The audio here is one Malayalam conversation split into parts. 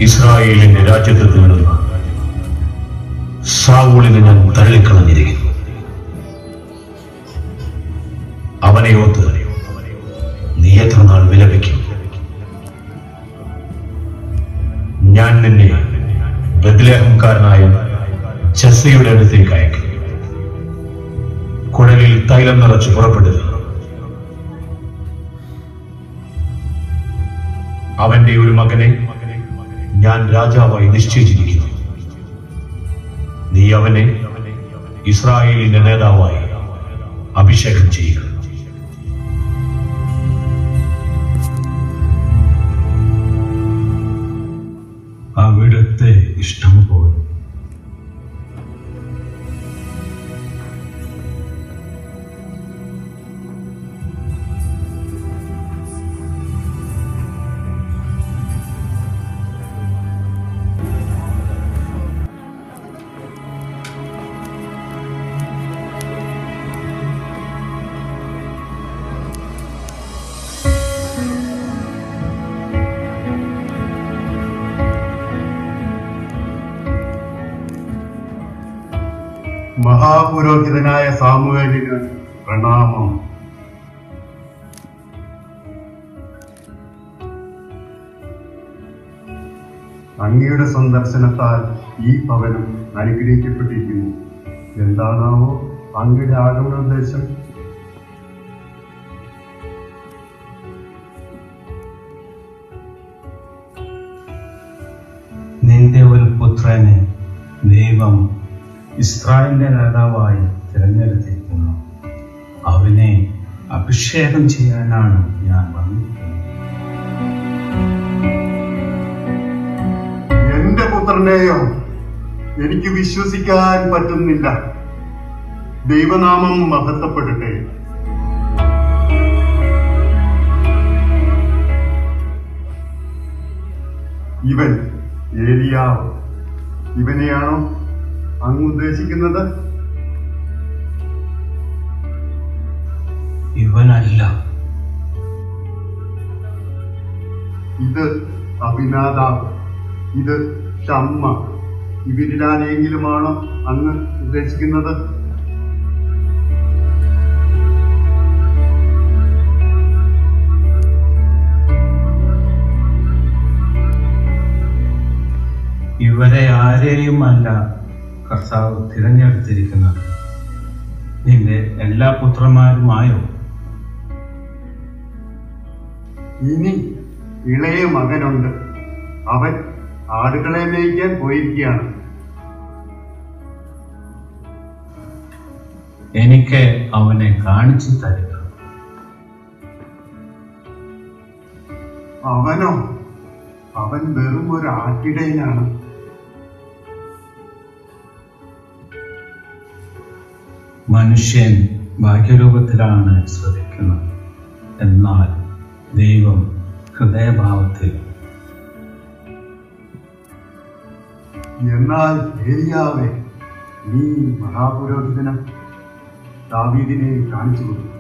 ഇസ്രായേലിന്റെ രാജ്യത്ത് തീർന്ന സാവൂളിനെ ഞാൻ തള്ളിക്കളഞ്ഞിരിക്കുന്നു. അവനെ ഓർത്ത് നീ എത്ര നാൾ വിലപിക്കും? ഞാൻ നിന്നെ ബത്ലഹേംകാരനായ ജെസ്സയുടെ അടുത്തേക്ക് അയക്കും. കുഴലിൽ തൈലം നിറച്ച് പുറപ്പെടുക. അവന്റെ ഒരു മകനെ ഞാൻ രാജാവായി നിശ്ചയിച്ചിരിക്കുന്നു. നീ അവനെ ഇസ്രായേലിന്റെ നേതാവായി അഭിഷേകം ചെയ്യുക. അവിടുത്തെ ഇഷ്ടം പോലെ. മഹാപുരോഹിതനായ സാമുവേലിന് പ്രണാമം. അങ്ങയുടെ സന്ദർശനത്താൽ ഈ ഭവനം അനുഗ്രഹിക്കപ്പെട്ടിരിക്കുന്നു. എന്താണാവോ അങ്ങയുടെ ആഗമന ഉദ്ദേശം? നിന്റെ ഒരു പുത്രനെ ദൈവം ഇസ്രായേലിന്റെ നേതാവായി തിരഞ്ഞെടുത്തിരിക്കുന്നു. അവനെ അഭിഷേകം ചെയ്യാനാണ് ഞാൻ വന്നിരിക്കുന്നത്. എന്റെ പുത്രനെയോ എനിക്ക് വിശ്വസിക്കാൻ പറ്റുന്നില്ല. ദൈവനാമം മഹത്വപ്പെടട്ടെ. ഇവൻ ഏലിയാവ്, ഇവനെയാണോ അങ്ങ് ഉദ്ദേശിക്കുന്നത്? ഇവനല്ല. ഇത് അഭിനാദാബ്, ഇത് ഷമ്മ. ഇവരിലാരെങ്കിലുമാണോ അങ്ങ് ഉദ്ദേശിക്കുന്നത്? ഇവരെ ആരെയും അല്ല കർത്താവ് തിരഞ്ഞെടുത്തിരിക്കുന്നത്. നിന്റെ എല്ലാ പുത്രന്മാരുമായോ? ഇനി ഇളയ മകനുണ്ട്. അവൻ ആടുകളെ മേയ്ക്കാൻ പോയിരിക്കുകയാണ്. എനിക്ക് അവനെ കാണിച്ചു തരിക. അവനോ? അവൻ വെറും ഒരു ആട്ടിടയനാണ്. മനുഷ്യൻ ഭാഗ്യരൂപത്തിലാണ് ശ്രദ്ധിക്കുന്നത്, എന്നാൽ ദൈവം ഹൃദയഭാവത്തിൽ. എന്നാൽ ഏലിയാവേ, നീ മഹാപുരോഹിതന് ദാവീദിനെ കാണിച്ചു കൊടുത്തു.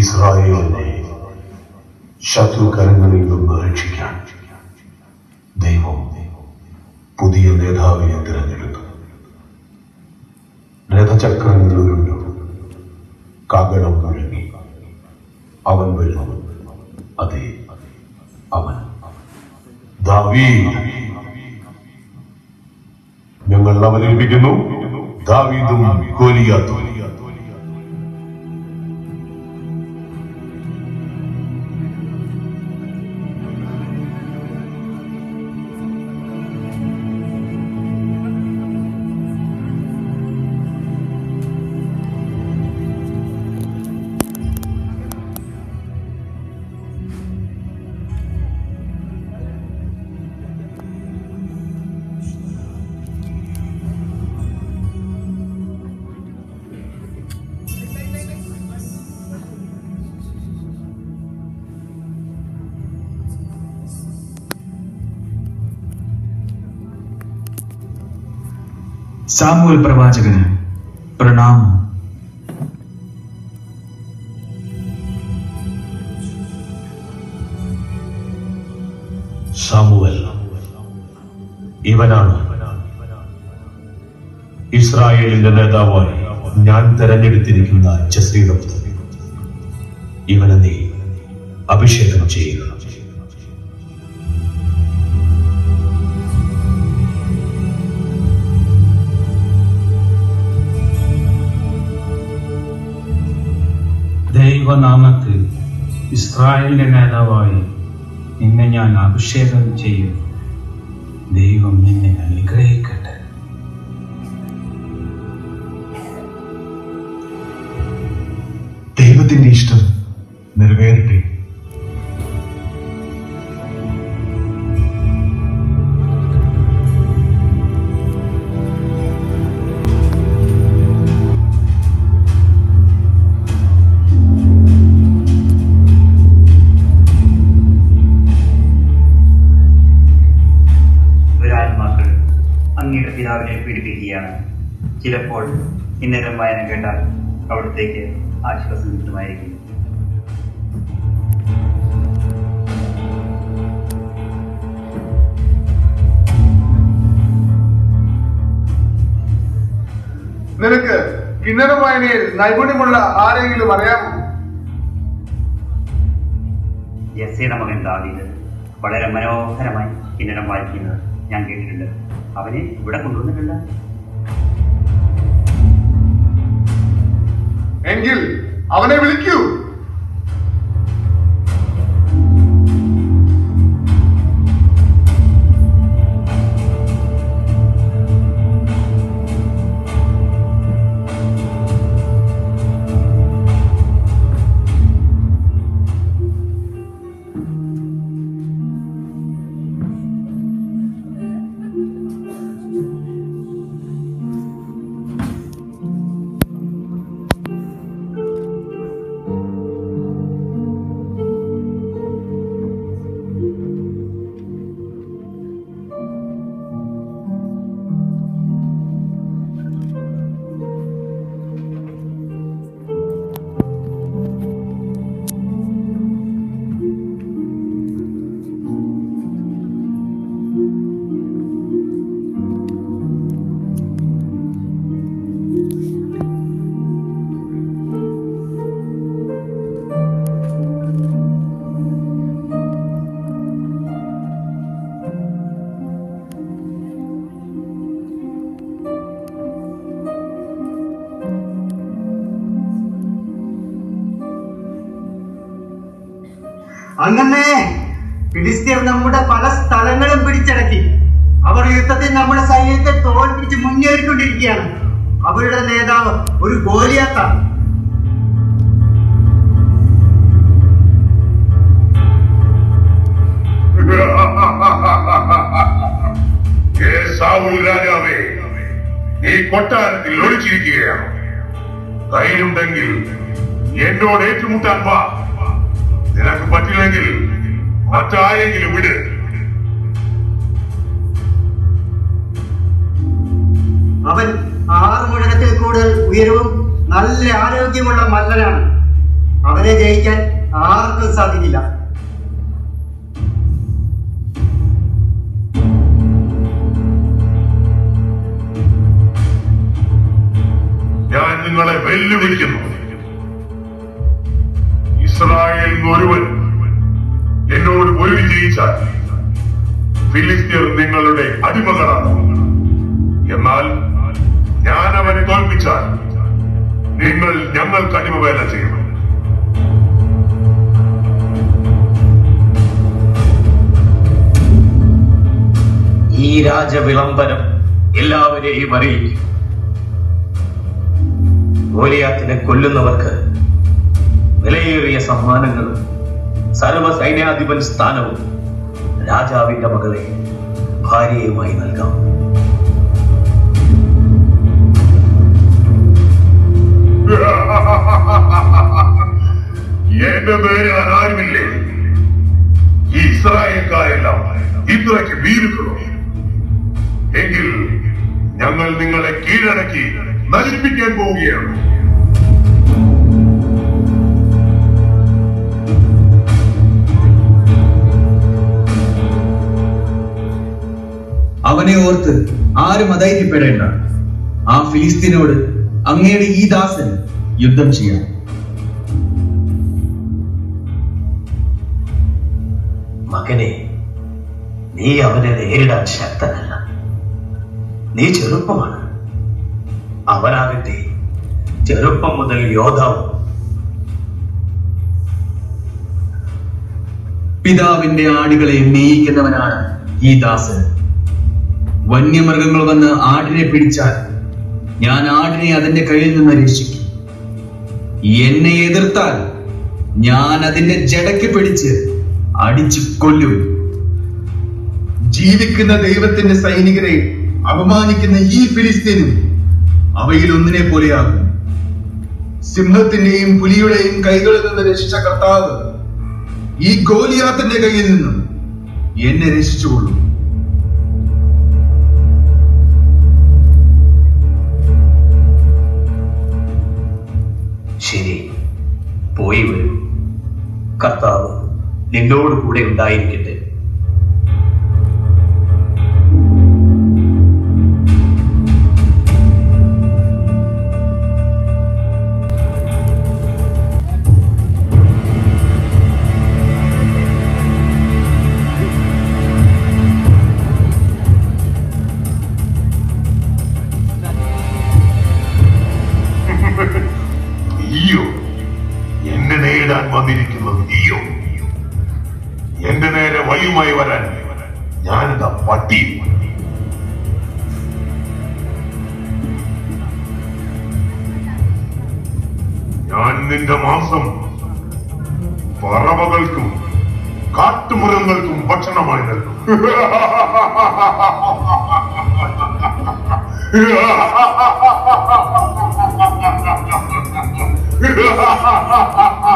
ഇസ്രായേലിനെ ശത്രുകരങ്ങളിൽ നിന്ന് രക്ഷിക്കാൻ ദൈവം പുതിയ നേതാവിനെ തിരഞ്ഞെടുത്തു. രഥചക്രങ്ങൾ ഉരുണ്ടു, കാകടം മുഴങ്ങി. അവൻ വരുന്നു, അതെ അവൻ ദാവീദ്. ഞങ്ങൾ അവതരിപ്പിക്കുന്നു ദാവീദും ഗോലിയാത്തും. സാമുവേൽ പ്രവാചകന് പ്രണാമം. സാമുവേൽ ഇവനാണ് ഇസ്രായേലിന്റെ നേതാവായി ഞാൻ തെരഞ്ഞെടുത്തിരിക്കുന്ന ജെസ്സയുടെ പുത്രൻ. ഇവനെ നീ അഭിഷേകം ചെയ്യുക. ദൈവനാമത്തിൽ ഇസ്രായേലിന്റെ നേതാവായി നിന്നെ ഞാൻ അഭിഷേകം ചെയ്യും. ദൈവം നിന്നെ അനുഗ്രഹിക്കട്ടെ. ദൈവത്തിന്റെ ഇഷ്ടം നിറവേറട്ടെ. അങ്ങയുടെ പിതാവിനെ പീഡിപ്പിക്കുകയാണ്. ചിലപ്പോൾ ഇന്നേരം വായന കേട്ടാൽ അവിടത്തേക്ക് ആശ്വാസം കിട്ടുമായിരിക്കും. നിനക്ക് കിന്നരം വായനയിൽ നൈപുണ്യമുള്ള ആരെങ്കിലും അറിയാമോ? യെസ്സയുടെ മകൻ ദാവീദ് വളരെ മനോഹരമായി കിന്നരം വായിക്കുന്നത് ഞാൻ കേട്ടിട്ടുണ്ട്. അവനെ ഇവിടെ കൊണ്ടുവന്നിട്ടില്ല. എങ്കിൽ അവനെ വിളിക്കൂ. അങ്ങനെ ഫിലിസ്ത്യർ നമ്മുടെ പല സ്ഥലങ്ങളും പിടിച്ചടക്കി. അവർ യുദ്ധത്തിൽ നമ്മുടെ സൈന്യത്തെ തോൽപ്പിച്ച് മുന്നേറിക്കൊണ്ടിരിക്കുകയാണ്. അവരുടെ നേതാവ് ഒരു ഗോലിയാത്താണ്. രാജാവേ, നീ കൊട്ടാരത്തിൽ ഒളിച്ചിരിക്കുകയാണ്. ധൈര്യമുണ്ടെങ്കിൽ എന്നോട് ഏറ്റുമുട്ടാൻ വാ. നിനക്ക് പറ്റില്ലെങ്കിൽ മറ്റാരെങ്കിലും വിട്. അവൻ 6 മുഴത്തിൽ കൂടുതൽ ഉയരവും നല്ല ആരോഗ്യമുള്ള മല്ലനാണ്. അവനെ ജയിക്കാൻ ആർക്കും സാധിക്കില്ല. ഞാൻ നിങ്ങളെ വെല്ലുവിളിക്കുന്നു. ഇസ്രായേലിൽ ഒരുവൻ എന്നോട് പൊരുതി ജയിച്ചാൽ ഫിലിസ്ത്യർ നിങ്ങളുടെ അടിമകളാണ്. എന്നാൽ ഞാൻ അവനെ തോൽപ്പിച്ചാൽ നിങ്ങൾ ഞങ്ങൾക്ക് അടിമവേല ചെയ്യണം. ഈ രാജവിളംബരം എല്ലാവരെയും അറിയിക്കും. ഗോലിയാത്തിനെ കൊല്ലുന്നവർക്ക് വിലയേറിയ സമ്മാനങ്ങളും സർവ്വസൈന്യാധിപൻ സ്ഥാനവും രാജാവിന്റെ മകളെ ഭാര്യയുമായി നൽകാം. എന്റെ പേര് ആരുമില്ലേ? ഈ ഇസ്രായേൽക്കാരെല്ലാം ഇത്രയ്ക്ക് വീരുക്കളോ? എങ്കിൽ ഞങ്ങൾ നിങ്ങളെ കീഴടക്കി നശിപ്പിക്കാൻ പോവുകയാണ്. അവനെ ഓർത്ത് ആരും അധൈര്യപ്പെടേണ്ട. ആ ഫിലിസ്തീനോട് അങ്ങയുടെ ഈ ദാസൻ യുദ്ധം ചെയ്യാം. മകനെ, നീ അവനെ നേരിടാൻ ശക്തനല്ല. നീ ചെറുപ്പമാണ്. അവനാകട്ടെ ചെറുപ്പം മുതൽ യോദ്ധാവും. പിതാവിന്റെ ആടുകളെ മേയിക്കുന്നവനാണ് ഈ ദാസൻ. വന്യമൃഗങ്ങൾ വന്ന് ആടിനെ പിടിച്ചാൽ ഞാൻ ആടിനെ അതിന്റെ കയ്യിൽ നിന്ന് രക്ഷിക്കും. എന്നെ എതിർത്താൽ ഞാൻ അതിന്റെ ജടയ്ക്ക് പിടിച്ച് അടിച്ചു കൊല്ലും. ജീവിക്കുന്ന ദൈവത്തിന്റെ സൈനികരെ അപമാനിക്കുന്ന ഈ ഫിലിസ്തീനും അവയിൽ ഒന്നിനെ പോലെയാകും. സിംഹത്തിന്റെയും പുലിയുടെയും കൈകളിൽ നിന്ന് രക്ഷിച്ച കർത്താവ് ഈ ഗോലിയാത്തിന്റെ കയ്യിൽ നിന്നും എന്നെ രക്ഷിച്ചുകൊള്ളും. ശരി, പോയി വരൂ. കർത്താവ് നിന്നോട് കൂടെ ഉണ്ടായിരിക്കട്ടെ. നീയോ എന്നെ നേരിടാൻ വന്നിരിക്കുന്നത്? നീയോ എന്റെ നേരെ വഴിയുമായി വരാൻ ഞാനെന്താ പട്ടി? ഞാൻ നിന്റെ മാംസം പറവകൾക്കും കാട്ടുമൃഗങ്ങൾക്കും ഭക്ഷണമായി നൽകും.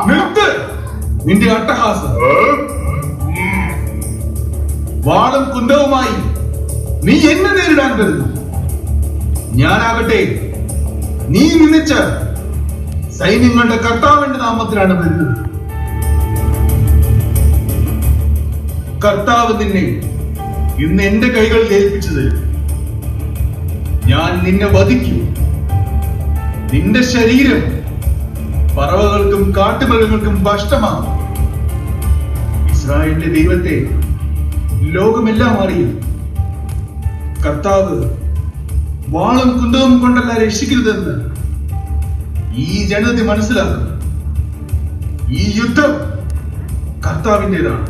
നിർത്ത് നിന്റെ അട്ടഹാസം. വാളും കുന്തവുമായി നീ എന്നെ നേരിടാൻ വരുന്നു. ഞാനാകട്ടെ നീ നിന്നിച്ച സൈന്യങ്ങളുടെ കർത്താവിന്റെ നാമത്തിലാണ് വരുന്നത്. കർത്താവ് നിന്നെ ഇന്ന് എന്റെ കൈകളിൽ ഏൽപ്പിച്ചത്. ഞാൻ നിന്നെ വധിക്കും. നിന്റെ ശരീരം പറവകൾക്കും കാട്ടുമൃഗങ്ങൾക്കും ഭക്ഷണമാകും. ഇസ്രായേലിന്റെ ദൈവത്തെ ലോകമെല്ലാം അറിയും. കർത്താവ് വാളും കുന്തവും കൊണ്ടല്ല രക്ഷിക്കരുതെന്ന് ഈ ജനത മനസ്സിലാക്കും. ഈ യുദ്ധം കർത്താവിൻ്റെതാണ്.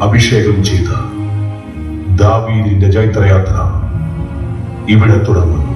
അഭിഷേകം ചെയ്ത ദാവീദിന്റെ ജൈത്രയാത്ര ഇവിടെ തുടങ്ങുന്നു.